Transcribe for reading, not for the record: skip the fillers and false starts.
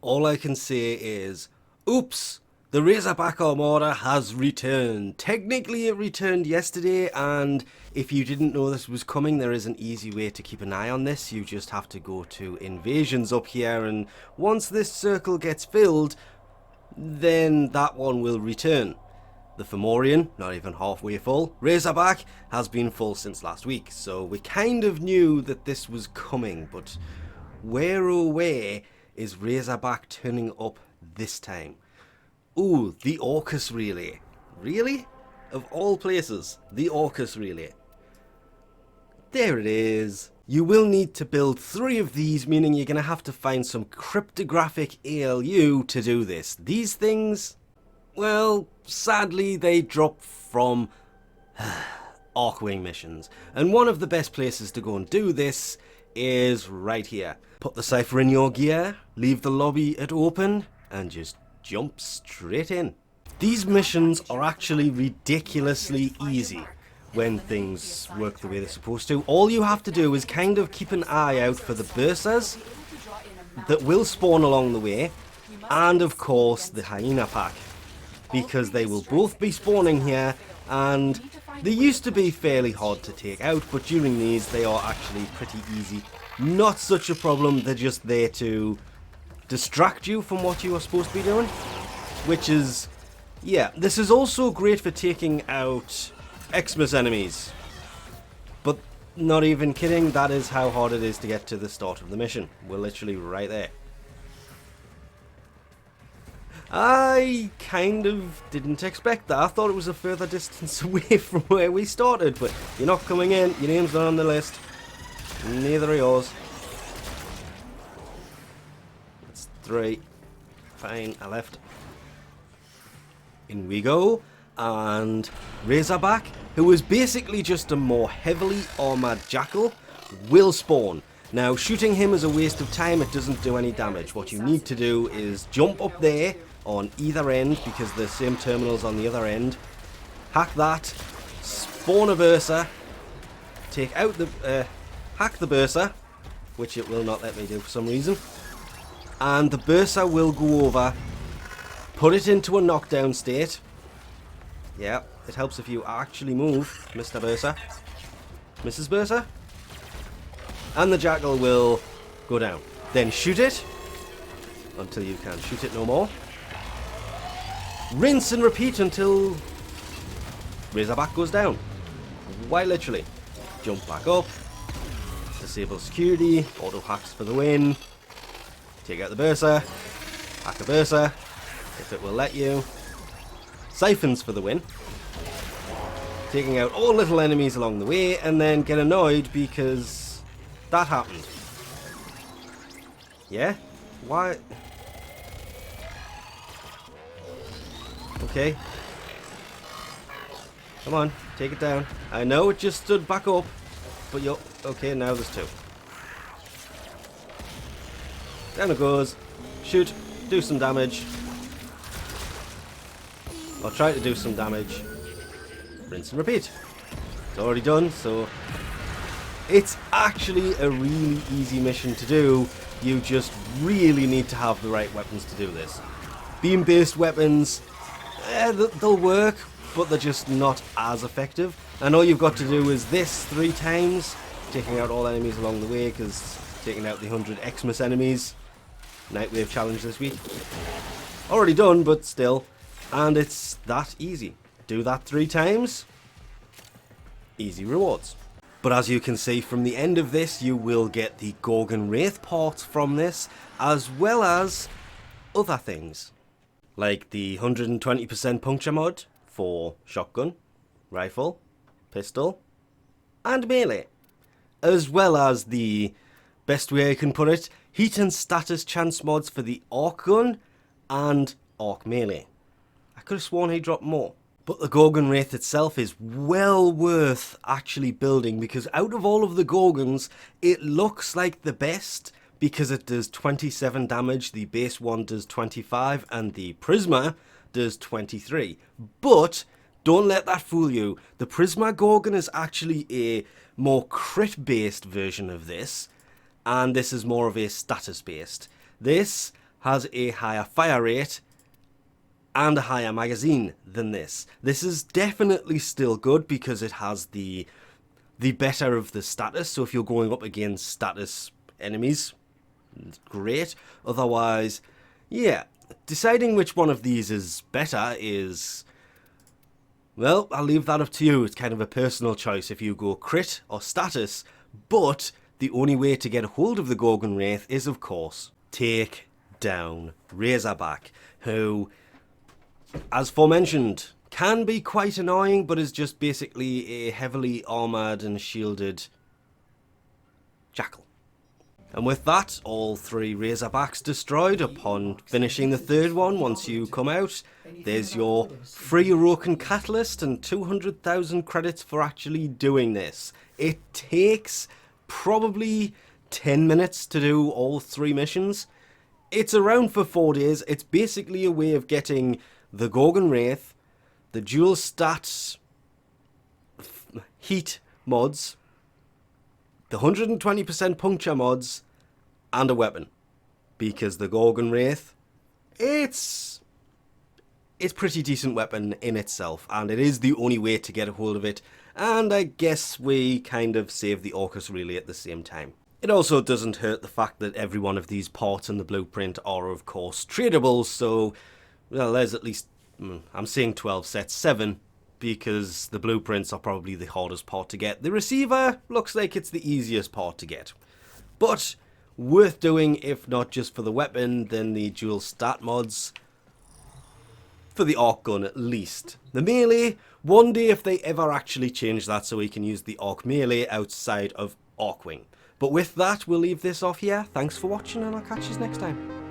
All I can say is, oops, the Razorback Armada has returned. Technically it returned yesterday, and if you didn't know this was coming, there is an easy way to keep an eye on this. You just have to go to invasions up here, and once this circle gets filled, then that one will return. The Fomorian, not even halfway full. Razorback has been full since last week, so we kind of knew that this was coming, but where oh where is Razorback turning up this time? Ooh, the Orcus relay. Really? Of all places, the Orcus relay. There it is. You will need to build 3 of these, meaning you're going to have to find some cryptographic ALU to do this. These things, well, sadly they drop from Archwing missions. And one of the best places to go and do this is right here. Put the cipher in your gear, leave the lobby at open, and just jump straight in. These missions are actually ridiculously easy when things work the way they're supposed to. All you have to do is kind of keep an eye out for the bursars that will spawn along the way, and of course the hyena pack, because they will both be spawning here, and they used to be fairly hard to take out, but during these they are actually pretty easy. Not such a problem, they're just there to distract you from what you are supposed to be doing, which is, yeah, this is also great for taking out Xmas enemies, but not even kidding, that is how hard it is to get to the start of the mission. We're literally right there. I kind of didn't expect that. I thought it was a further distance away from where we started, but you're not coming in, your name's not on the list, neither are yours. 3. Fine, I left. In we go. And Razorback, who is basically just a more heavily armoured jackal, will spawn. Now, shooting him is a waste of time, it doesn't do any damage. What you need to do is jump up there on either end, because the same terminal's on the other end. Hack that, spawn a bursar, take out the, hack the bursar, which it will not let me do for some reason. And the bursar will go over, put it into a knockdown state. Yeah, it helps if you actually move, Mr. Bursar. Mrs. Bursar. And the jackal will go down. Then shoot it until you can shoot it no more. Rinse and repeat until Razorback goes down. Why literally. Jump back up. Disable security. Auto hacks for the win. Take out the bursar, hack a bursar, if it will let you. Siphons for the win. Taking out all little enemies along the way, and then get annoyed because that happened. Yeah? Why? Okay. Come on, take it down. I know it just stood back up, but you're... Okay, now there's 2. Down it goes. Shoot. Do some damage. Or try to do some damage. Rinse and repeat. It's already done, so... It's actually a really easy mission to do. You just really need to have the right weapons to do this. Beam-based weapons, they'll work, but they're just not as effective. And all you've got to do is this 3 times, taking out all enemies along the way, because taking out the 100 Xmas enemies. Nightwave challenge this week. Already done, but still. And it's that easy. Do that 3 times. Easy rewards. But as you can see from the end of this, you will get the Gorgon Wraith parts from this, as well as other things. Like the 120% puncture mod for shotgun, rifle, pistol, and melee. As well as the, best way I can put it, heat and status chance mods for the arc gun and arc melee. I could have sworn he dropped more. But the Gorgon Wraith itself is well worth actually building, because out of all of the Gorgons, it looks like the best because it does 27 damage, the base one does 25, and the Prisma does 23. But don't let that fool you. The Prisma Gorgon is actually a more crit-based version of this, and this is more of a status-based. This has a higher fire rate and a higher magazine than this. This is definitely still good because it has the better of the status. So if you're going up against status enemies, it's great. Otherwise, yeah, deciding which one of these is better is, well, I'll leave that up to you. It's kind of a personal choice if you go crit or status, but the only way to get a hold of the Gorgon Wraith is, of course, take down Razorback, who, as aforementioned, can be quite annoying, but is just basically a heavily armoured and shielded jackal. And with that, all 3 Razorbacks destroyed upon finishing the 3rd one. Once you come out, there's your free orokin catalyst and 200,000 credits for actually doing this. It takes probably 10 minutes to do all 3 missions. It's around for 4 days. It's basically a way of getting the Gorgon Wraith, the dual stat heat mods, the 120% puncture mods, and a weapon. Because the Gorgon Wraith, it's pretty decent weapon in itself, and it is the only way to get a hold of it, and I guess we kind of save the orcus really at the same time. It also doesn't hurt the fact that every one of these parts in the blueprint are of course tradable, so well, there's at least, I'm saying 12 sets, 7, because the blueprints are probably the hardest part to get. The receiver looks like it's the easiest part to get, but worth doing, if not just for the weapon, then the dual stat mods, for the arc gun at least. The melee, one day if they ever actually change that so we can use the arc melee outside of Arc Wing. But with that, we'll leave this off here. Thanks for watching, and I'll catch you next time.